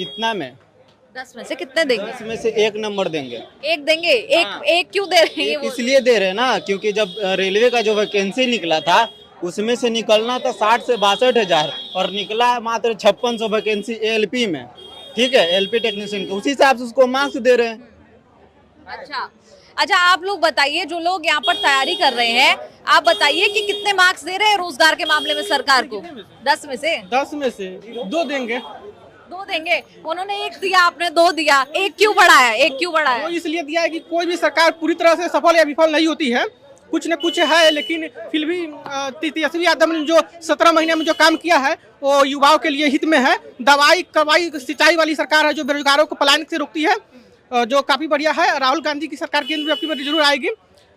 कितना में? 10 में से कितने देंगे? 10 में से 1 नंबर देंगे। एक देंगे? एक क्यों दे रहे हैं? एक इसलिए दे रहे हैं ना, क्योंकि जब रेलवे का जो वैकेंसी निकला था उसमें से निकलना था 60 से 62,000 और निकला मात्र 5600 वैकेंसी एलपी में। ठीक है, एलपी टेक्नीशियन के, उसी हिसाब से उसको मार्क्स दे रहे हैं। अच्छा, आप लोग बताइए, जो लोग यहाँ पर तैयारी कर रहे हैं, आप बताइए कि कितने मार्क्स दे रहे हैं रोजगार के मामले में सरकार को? 10 में से 2 देंगे। 2 देंगे। उन्होंने 1 दिया, आपने 2 दिया। एक क्यों बढ़ाया? वो इसलिए दिया है कि कोई भी सरकार पूरी तरह से सफल या विफल नहीं होती है, कुछ न कुछ है, लेकिन फिर भी तेजस्वी यादव ने जो 17 महीने में जो काम किया है वो युवाओं के लिए हित में है। दवाई करवाई सिंचाई वाली सरकार है जो बेरोजगारों को पलायन से रोकती है, जो काफी बढ़िया है। राहुल गांधी की सरकार केंद्र में जरूर आएगी,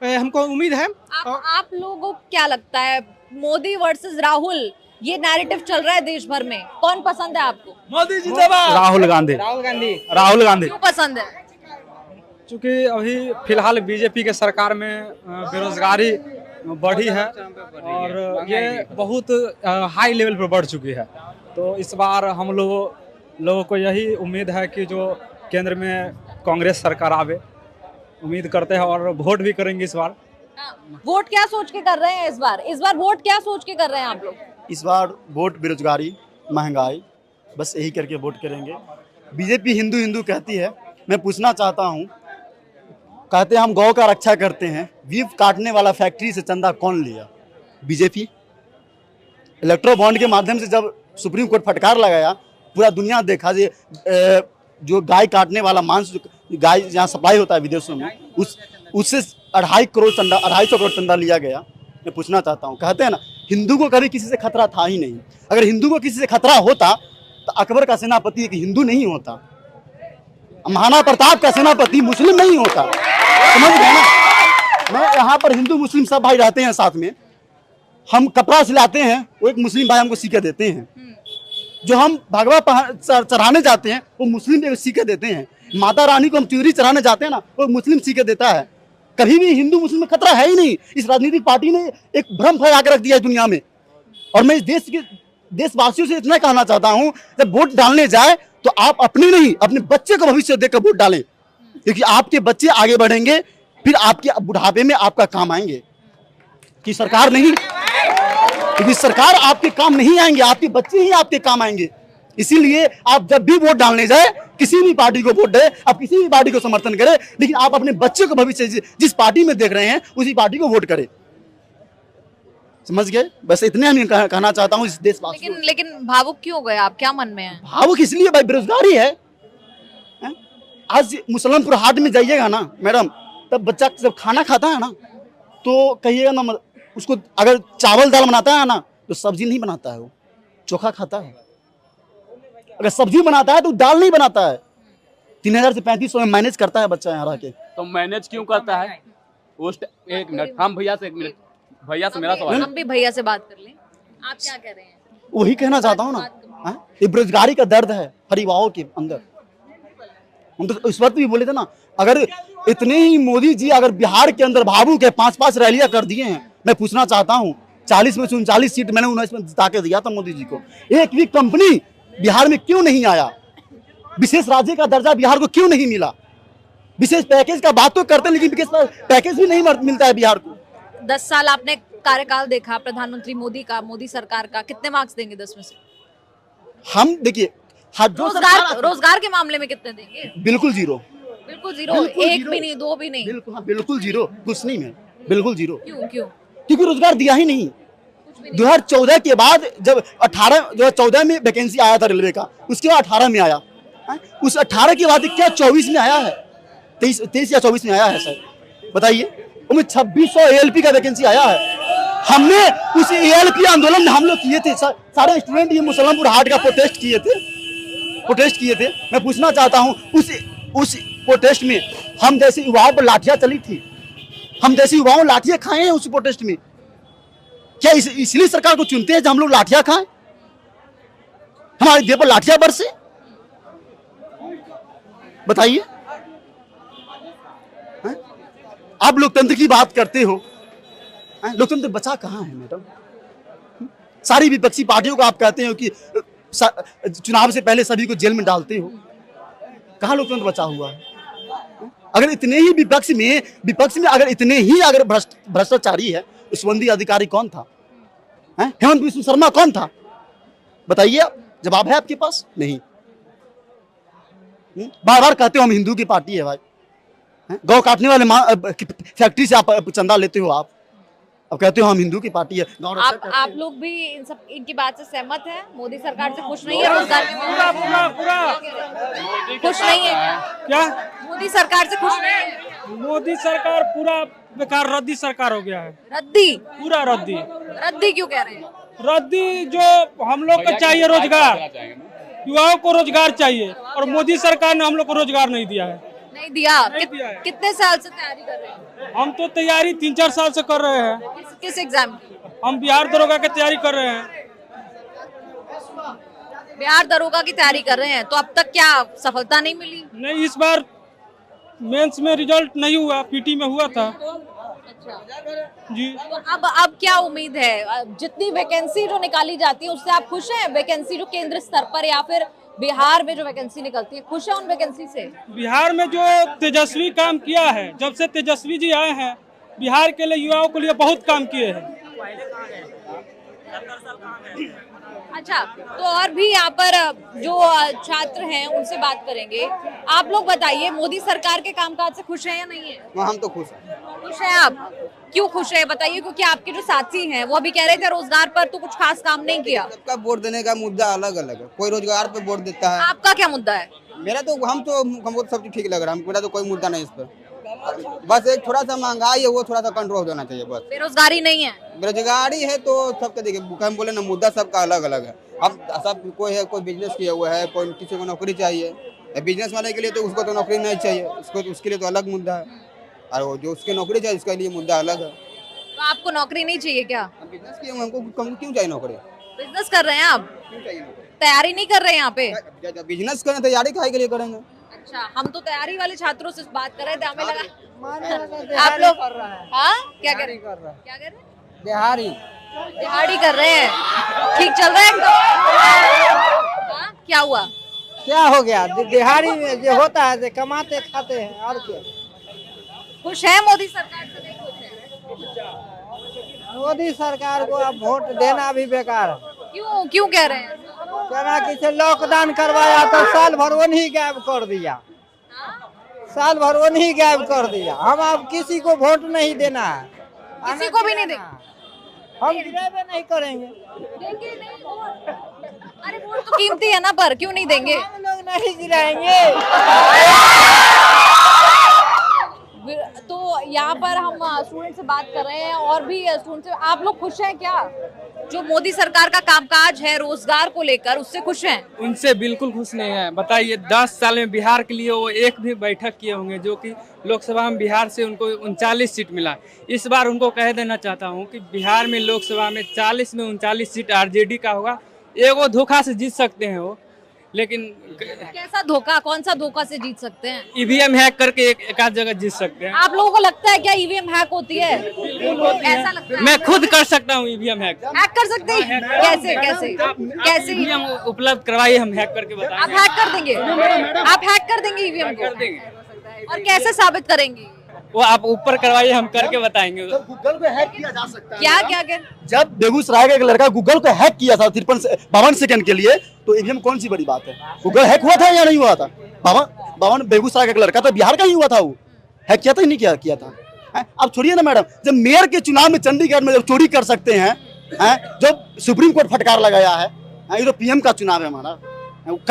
हमको उम्मीद है। आप लोगों को क्या लगता है, मोदी वर्सेस राहुल, ये नैरेटिव चल रहा है देश भर में, कौन पसंद है आपको? मोदी जिंदाबाद। राहुल गांधी। क्यों पसंद है? क्योंकि अभी फिलहाल बीजेपी के सरकार में बेरोजगारी बढ़ी है और ये बहुत हाई लेवल पर बढ़ चुकी है। तो इस बार हम लोगों को यही उम्मीद है कि जो केंद्र में कांग्रेस सरकार आवे, उम्मीद करते हैं और वोट भी करेंगे इस बार। वोट क्या सोच के कर रहे हैं इस बार वोट क्या सोच के कर रहे हैं आप लोग? इस बार वोट बेरोजगारी, महंगाई, बस यही करके वोट करेंगे। बीजेपी हिंदू हिंदू कहती है, मैं पूछना चाहता हूँ, कहते हैं हम गौ का रक्षा करते हैं, बीफ काटने वाला फैक्ट्री से चंदा कौन लिया? बीजेपी। इलेक्ट्रो बॉन्ड के माध्यम से जब सुप्रीम कोर्ट फटकार लगाया, पूरा दुनिया देखा जो गाय काटने वाला मांस, जो गाय जहाँ सप्लाई होता है विदेशों में, उससे 250 करोड़ चंदा लिया गया। मैं पूछना चाहता हूँ, कहते हैं ना हिंदू को कभी किसी से खतरा था ही नहीं। अगर हिंदू को किसी से खतरा होता तो अकबर का सेनापति एक हिंदू नहीं होता, महाराणा प्रताप का सेनापति मुस्लिम नहीं होता। समझ गए ना? मैं यहाँ पर हिंदू मुस्लिम सब भाई रहते हैं साथ में। हम कपड़ा सिलाते हैं, वो एक मुस्लिम भाई हमको सीखे देते हैं। जो हम भगवा चढ़ाने जाते हैं वो मुस्लिम सीखे देते हैं। माता रानी को हम चुनरी चढ़ाने जाते हैं ना, वो मुस्लिम सीखे देता है। कभी भी हिंदू मुस्लिम में खतरा है ही नहीं। इस राजनीतिक पार्टी ने एक भ्रम फैला के रख दिया है दुनिया में। और मैं इस देशवासियों से इतना कहना चाहता हूँ, जब वोट डालने जाए तो आप अपने नहीं, अपने बच्चे का भविष्य देखकर वोट डालें, क्योंकि आपके बच्चे आगे बढ़ेंगे, फिर आपके बुढ़ापे में आपका काम आएंगे। कि सरकार नहीं, क्योंकि सरकार आपके काम नहीं आएंगे, आपके बच्चे ही आपके काम आएंगे। इसीलिए आप जब भी वोट डालने जाए, किसी भी पार्टी को वोट दे, आप किसी भी पार्टी को समर्थन करें, लेकिन आप अपने बच्चे को भविष्य जिस पार्टी में देख रहे हैं उसी पार्टी को वोट करें। समझ गए? बस इतने हम कहना चाहता हूँ इस देशवासियों। लेकिन भावुक क्यों हो गए आप? क्या मन में है? भावुक इसलिए भाई, बेरोजगारी है। आज मुसलमानपुर हाट में जाइएगा ना मैडम, तब बच्चा जब खाना खाता है ना तो कहिएगा ना, उसको अगर चावल दाल बनाता है ना तो सब्जी नहीं बनाता है, वो चोखा खाता है। अगर सब्जी बनाता है तो दाल नहीं बनाता है। 3000 से 3500 में मैनेज करता है बच्चा यहाँ रह के। तो मैनेज क्यों करता है? एक मिनट, हम भैया से मेरा सवाल। हम भी भैया से बात कर लें। आप क्या कह रहे हैं? वही कहना चाहता हूँ ना, ये बेरोजगारी का दर्द है परिवारों के अंदर। हम तो इस वक्त भी बोले थे ना, अगर इतने ही मोदी जी अगर बिहार के अंदर भावुक है, 5-5 रैलियां कर दिए हैं। मैं पूछना चाहता हूँ, 40 में से 39 सीट मैंने 19 में जिता के दिया था मोदी जी को। एक भी कंपनी बिहार में क्यों नहीं आया? विशेष राज्य का दर्जा बिहार को क्यों नहीं मिला? विशेष पैकेज का बात तो करते हैं, लेकिन विशेष पैकेज भी नहीं मिलता है बिहार को। 10 साल आपने कार्यकाल देखा प्रधानमंत्री मोदी का, मोदी सरकार का, कितने मार्क्स देंगे 10 में से? हम देखिए, रोजगार के मामले में कितने देंगे? बिल्कुल जीरो। बिल्कुल जीरो? एक भी नहीं, 2 भी नहीं? बिल्कुल जीरो, कुछ नहीं है, बिल्कुल जीरो। क्यों? क्योंकि रोजगार दिया ही नहीं। 2014 के बाद जब 2014 में वैकेंसी आया था रेलवे का, उसके बाद 18 में आया। उस 18 के बाद क्या 24 में आया है? 23 या 24 में आया है सर, बताइए। उसमें 2600 ALP का वैकेंसी आया है। हमने उस ALP आंदोलन में हम लोग किए थे, सारे स्टूडेंट ये मुसलमानपुर हाट का प्रोटेस्ट किए थे। मैं पूछना चाहता हूँ, उस प्रोटेस्ट में हम जैसे युवाओं पर लाठियां चली थी, हम जैसे युवाओं लाठियां खाए हैं उस प्रोटेस्ट में। क्या इसलिए सरकार को चुनते हैं जब हम लोग लाठियां खाएं, हमारे देह पर लाठियां बरसे? बताइए। आप लोकतंत्र की बात करते हो, लोकतंत्र बचा कहाँ है मैडम? सारी विपक्षी पार्टियों को आप कहते हो कि चुनाव से पहले सभी को जेल में डालते हो। कहाँ लोकतंत्र बचा हुआ है? अगर इतने ही विपक्ष में अगर इतने ही अगर भ्रष्टाचारी है, सुगंधी अधिकारी कौन था? हेमंत बिस्व शर्मा कौन था? बताइए, जवाब है आपके पास? नहीं। बार बार कहते हो हम हिंदू की पार्टी है भाई, गौ काटने वाले फैक्ट्री से आप चंदा लेते हो, आप अब कहते हो हम हिंदू की पार्टी है। आप लोग भी इनकी बात से सहमत हैं? मोदी सरकार से खुश नहीं है? रोजगार खुश नहीं है क्या? मोदी सरकार से खुश नहीं है? मोदी सरकार पूरा बेकार, रद्दी सरकार हो गया है। रद्दी? पूरा रद्दी। रद्दी क्यों कह रहे हैं? रद्दी जो हम लोग को चाहिए रोजगार, युवाओं को रोजगार चाहिए, और मोदी सरकार ने हम लोग को रोजगार नहीं दिया है। नहीं दिया? कितने साल से तैयारी कर रहे हैं? हम तो तैयारी 3-4 साल से कर रहे हैं। किस एग्जाम की? हम बिहार दरोगा की तैयारी कर रहे हैं। बिहार दरोगा की तैयारी कर रहे हैं, तो अब तक क्या सफलता नहीं मिली? नहीं, इस बार मेंस में रिजल्ट नहीं हुआ, पीटी में हुआ था। अच्छा जी। तो अब क्या उम्मीद है? जितनी वैकेंसी जो निकाली जाती है उससे आप खुश हैं? वैकेंसी जो केंद्र स्तर पर या फिर बिहार में जो वैकेंसी निकलती है, खुश है उन वैकेंसी से? बिहार में जो तेजस्वी काम किया है, जब से तेजस्वी जी आए हैं, बिहार के लिए, युवाओं के लिए बहुत काम किए हैं। अच्छा, तो और भी यहाँ पर जो छात्र हैं उनसे बात करेंगे। आप लोग बताइए, मोदी सरकार के कामकाज से खुश हैं या नहीं है? हम तो खुश हैं। खुश हैं आप? क्यों खुश है बताइए? क्योंकि आपके जो साथी हैं वो अभी कह रहे थे रोजगार पर तो कुछ खास काम नहीं किया। सबका वोट देने का मुद्दा अलग अलग है, कोई रोजगार पे वोट देता है। आपका क्या मुद्दा है? मेरा तो हमको सब चीज ठीक लग रहा है, मेरा तो कोई मुद्दा नहीं इस पर। बस एक थोड़ा सा महंगाई है, वो थोड़ा सा कंट्रोल होना चाहिए बस। बेरोजगारी नहीं है? बेरोजगारी है तो सबके देखिए, हम बोले ना, मुद्दा सबका अलग अलग है। अब सब कोई है, कोई बिजनेस किया हुआ है, कोई किसी को नौकरी चाहिए। बिजनेस वाले के लिए तो उसको तो नौकरी नहीं चाहिए, उसके लिए तो अलग मुद्दा है, और वो जो उसकी नौकरी चाहिए उसके लिए मुद्दा अलग है। तो आपको नौकरी नहीं चाहिए क्या? हम बिजनेस किए, हमको क्यों चाहिए नौकरी? बिजनेस कर रहे हैं आप? क्यों चाहिए नौकरी? तैयारी नहीं कर रहे हैं यहाँ पे? बिजनेस करें, तैयारी काहे के लिए करेंगे? अच्छा, हम तो तैयारी वाले छात्रों से बात कर रहे थे, हमें लगा आप लोग हाँ क्या कर रहे हैं? क्या कर रहे हैं? दिहाड़ी कर रहे हैं। ठीक चल रहा है एकदम? हाँ, क्या हुआ? क्या हो गया? दिहाड़ी में जो होता है जो कमाते खाते हैं, और क्या। खुश है मोदी सरकार से? नहीं खुश है? मोदी सरकार को अब वोट देना भी बेकार है। क्यों कह रहे हैं? कहना कि लॉकडाउन करवाया तो साल भर वो नहीं गायब कर दिया, साल भर वो नहीं गायब कर दिया। हम अब किसी को वोट नहीं देना है, किसी को भी नहीं देना। हम गिरावे नहीं करेंगे। देंगे नहीं वोट? अरे वोट तो कीमती है ना, पर क्यों नहीं देंगे? हम लोग नहीं गिराएंगे। तो यहाँ पर हम स्टूडेंट से बात कर रहे हैं, और भी स्टूडेंट से। आप लोग खुश हैं क्या? जो मोदी सरकार का कामकाज है रोजगार को लेकर, उससे खुश हैं? उनसे बिल्कुल खुश नहीं है। बताइए, 10 साल में बिहार के लिए वो एक भी बैठक किए होंगे, जो कि लोकसभा में बिहार से उनको 39 सीट मिला। इस बार उनको कह देना चाहता हूँ कि बिहार में लोकसभा में 40 में 39 सीट आरजेडी का होगा। एगो धोखा से जीत सकते हैं वो, लेकिन कैसा धोखा? कौन सा धोखा से जीत सकते हैं? ईवीएम हैक करके एक आध जगह जीत सकते हैं। आप लोगों को लगता है क्या ईवीएम हैक होती है? ऐसा लगता है? मैं खुद कर सकता हूँ ईवीएम हैक। हैक कर सकते हैं? कैसे कैसे कैसे? ईवीएम उपलब्ध करवाइए, हम हैक करके बताएंगे। आप हैक कर देंगे? आप हैक कर देंगे ईवीएम को? कर देंगे। और कैसे साबित करेंगे? वो आप ऊपर करवाइए, हम करके बताएंगे। गूगल को हैक किया जा सकता है। क्या जब बेगूसराय का एक लड़का गूगल को हैक किया था 52 सेकंड के लिए, तो ईवीएम कौन सी बड़ी बात है? गूगल हैक हुआ था या नहीं हुआ था? 52 बेगूसराय का एक लड़का था, बिहार का ही हुआ था, वो हैक किया था ही नहीं किया था। अब छोड़िए ना मैडम, जब मेयर के चुनाव में चंडीगढ़ में जब चोरी कर सकते हैं, जो सुप्रीम कोर्ट फटकार लगाया है, ये तो पीएम का चुनाव है हमारा,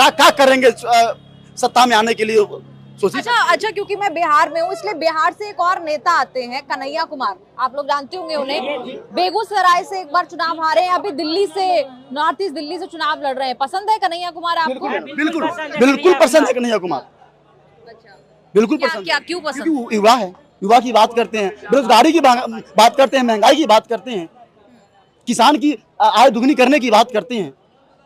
क्या करेंगे सत्ता में आने के लिए? अच्छा, क्योंकि मैं बिहार में हूँ, इसलिए बिहार से एक और नेता आते हैं, कन्हैया कुमार। आप लोग जानते होंगे उन्हें। बेगूसराय से एक बार चुनाव हारे, अभी दिल्ली से, नॉर्थ ईस्ट दिल्ली से चुनाव लड़ रहे हैं। पसंद है कन्हैया कुमार आपको? बिल्कुल पसंद है कन्हैया कुमार, बिल्कुल पसंद। क्या क्यों पसंद? क्योंकि युवा है, युवा की बात करते हैं, बेरोजगारी की बात करते हैं, महंगाई की बात करते हैं, किसान की आय दुगनी करने की बात करते हैं।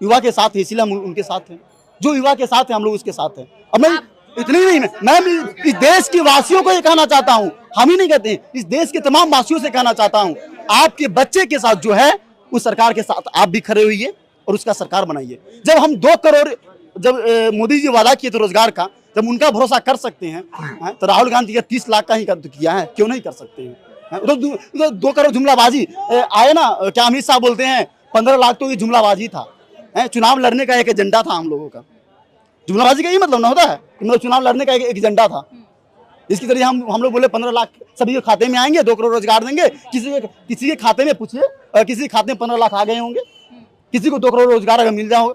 युवा के साथ है, इसलिए हम उनके साथ हैं। जो युवा के साथ है, हम लोग उसके साथ हैं। अब मैं इतनी नहीं, मैं इस देश के वासियों को ये कहना चाहता हूँ, हम ही नहीं कहते हैं, इस देश के तमाम वासियों से कहना चाहता हूँ, आपके बच्चे के साथ जो है उस सरकार के साथ आप भी खड़े होइए, और उसका सरकार बनाइए। जब हम 2 करोड़ जब मोदी जी वादा किए थे रोजगार का, जब उनका भरोसा कर सकते हैं तो राहुल गांधी का 30 लाख का ही किया है, क्यों नहीं कर सकते हैं? तो 2 करोड़ जुमलाबाजी आए ना, क्या अमित शाह बोलते हैं 15 लाख तो ये जुमलाबाजी था। चुनाव लड़ने का एक एजेंडा था हम लोगों का। जुमलाबाजी का ये मतलब ना होता है, मतलब चुनाव लड़ने का एक एजेंडा था। इसकी तरह हम लोग बोले 15 लाख सभी के खाते में आएंगे, 2 करोड़ रोजगार देंगे। किसी के खाते में पूछिए, किसी के खाते में 15 लाख आ गए होंगे, किसी को 2 करोड़ रोजगार अगर मिल जाओ,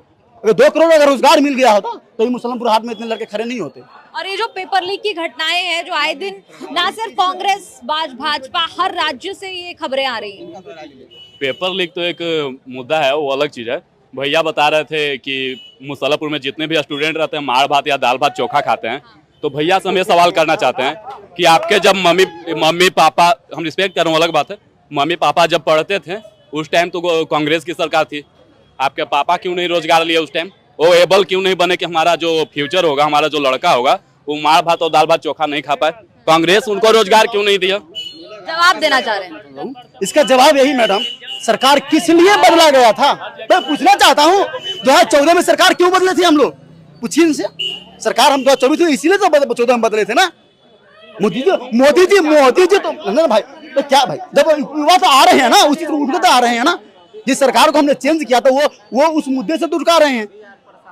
अगर 2 करोड़ अगर रोजगार मिल गया होता तो ये मुसलमानपुर हाट में इतने लड़के खड़े नहीं होते। और ये जो पेपर लीक की घटनाएं हैं जो आए दिन ना सिर्फ कांग्रेस भाजपा हर राज्य से ये खबरें आ रही हैं। पेपर लीक तो एक मुद्दा है, वो अलग चीज़ है। भैया बता रहे थे कि मुसल्लापुर में जितने भी स्टूडेंट रहते हैं मार भात या दाल भात चोखा खाते हैं, तो भैया से हम ये सवाल करना चाहते हैं कि आपके जब मम्मी पापा, हम रिस्पेक्ट कर रहे हैं अलग बात है, मम्मी पापा जब पढ़ते थे उस टाइम तो कांग्रेस की सरकार थी, आपके पापा क्यों नहीं रोजगार लिए उस टाइम? वो एबल क्यों नहीं बने कि हमारा जो फ्यूचर होगा, हमारा जो लड़का होगा वो मार भात और दाल भात चोखा नहीं खा पाए? कांग्रेस उनको रोजगार क्यों नहीं दिया? जवाब देना चाह रहे हैं। इसका जवाब यही मैडम, सरकार किस लिए बदला गया था मैं पूछना चाहता हूँ। 2014 में सरकार क्यों बदले थे हम लोग, पूछिए इनसे। सरकार हम 2024 में इसीलिए तो 14 में बदले थे ना। मोदी जी तो ना भाई, तो क्या भाई, जब युवा तो आ रहे हैं ना, उसी उठते तो आ रहे हैं ना। जिस सरकार को हमने चेंज किया था वो उस मुद्दे से दुड़का रहे हैं।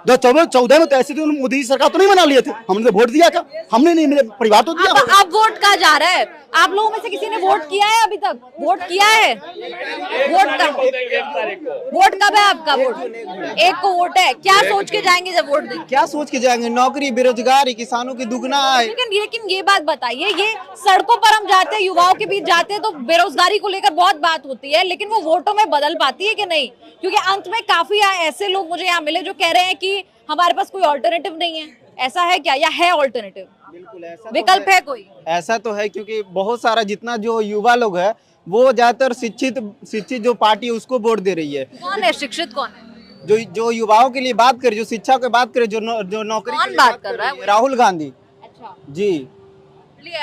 2014 में तो ऐसे तो मोदी सरकार तो नहीं बना लिए थे, हमने तो वोट दिया था, हमने नहीं, मेरे परिवार तो दिया। अब वोट कहाँ जा रहा है? आप लोगों में से किसी ने वोट किया है? अभी तक वोट किया है? वोट कब है आपका? वोट 1 को वोट है। क्या सोच के जाएंगे जब वोट देंगे? क्या सोच के जाएंगे? नौकरी, बेरोजगारी, किसानों की दुगना है। लेकिन ये बात बताइए, ये सड़कों पर हम जाते हैं, युवाओं के बीच जाते हैं तो बेरोजगारी को लेकर बहुत बात होती है, लेकिन वो वोटों में बदल पाती है कि नहीं? क्योंकि अंत में काफी ऐसे लोग मुझे यहाँ मिले जो कह रहे हैं कि हमारे पास कोई ऑल्टरनेटिव नहीं है। ऐसा है क्या, या है ऑल्टरनेटिव? बिल्कुल ऐसा विकल्प है कोई? ऐसा तो है, क्योंकि बहुत सारा जितना जो युवा लोग है वो ज्यादातर शिक्षित जो पार्टी है उसको वोट दे रही है। कौन है शिक्षित? कौन है जो युवाओं के लिए बात करे, जो शिक्षा की बात करे, जो नौकरी कौन बात कर रहा है? राहुल गांधी। अच्छा जी,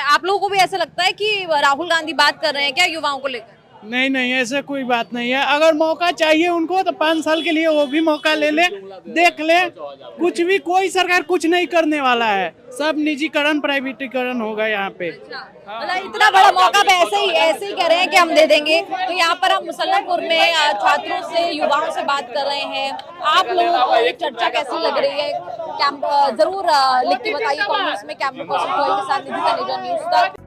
आप लोगों को भी ऐसा लगता है कि राहुल गांधी बात कर रहे हैं क्या युवाओं को लेकर? नहीं, ऐसा कोई बात नहीं है। अगर मौका चाहिए उनको तो 5 साल के लिए वो भी मौका ले ले, देख ले। कुछ भी, कोई सरकार कुछ नहीं करने वाला है, सब निजीकरण प्राइवेटीकरण होगा यहाँ पे। मतलब इतना बड़ा मौका पे ऐसे ही कह रहे हैं कि हम दे देंगे। तो यहाँ पर हम मुसल्लमपुर में छात्रों से, युवाओं से बात कर रहे हैं। आप लोगों को चर्चा कैसी लग रही है? जरूर लिख के बताइए कमेंट्स में। कैमरा पर्सन के साथ निधि तनेजा, न्यूज़ तक।